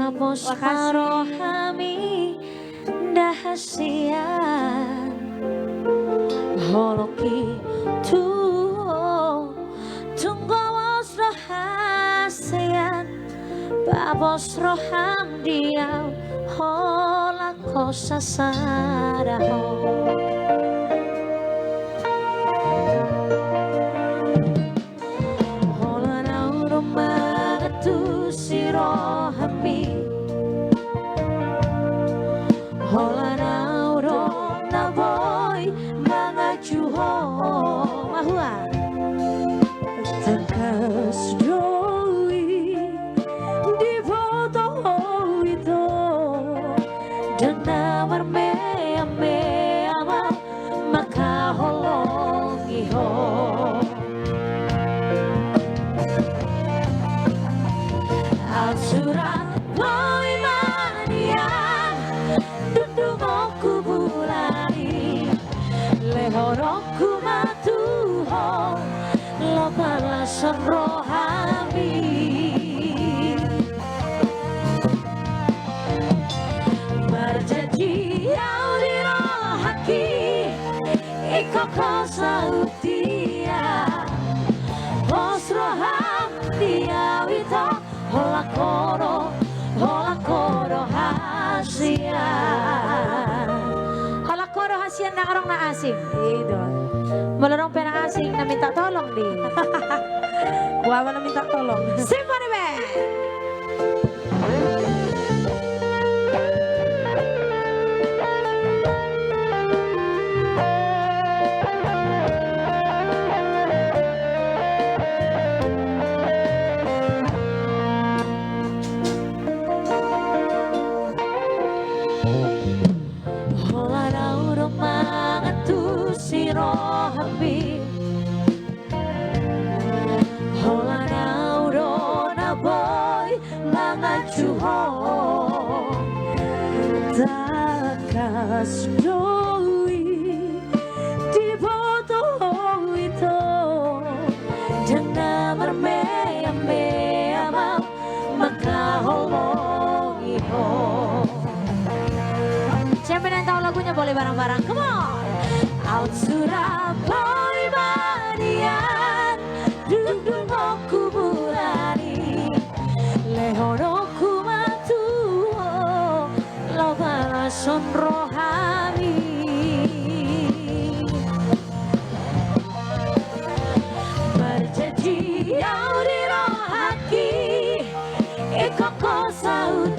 Babos marohami dahasian holoki tuo tunggawas rahasian babos roham diau holako sasaraho holanau romatu sirohami holanau ronaboy mangajuho mahua tegas doi di foto itu dana merme ama maka holongi ho surat boy mania dudungku bulani lehoroku matuho lo balasan rohami berjanji yang dirohaki ikoko sautia bos roham dia wito hola koro hasian na karong na asing dito malarong penang asing na minta tolong di wawa na minta tolong Symphony Band. Happy holanau rona boy mangajuho takas doi di foto itu dana merme ama maka holongi ho siapa yang tahu lagunya boleh bareng-bareng come on out Surabaya manian dudung aku bulani lehoroku matuo lo balason rohani berjanji yang dirohaki ikoko saut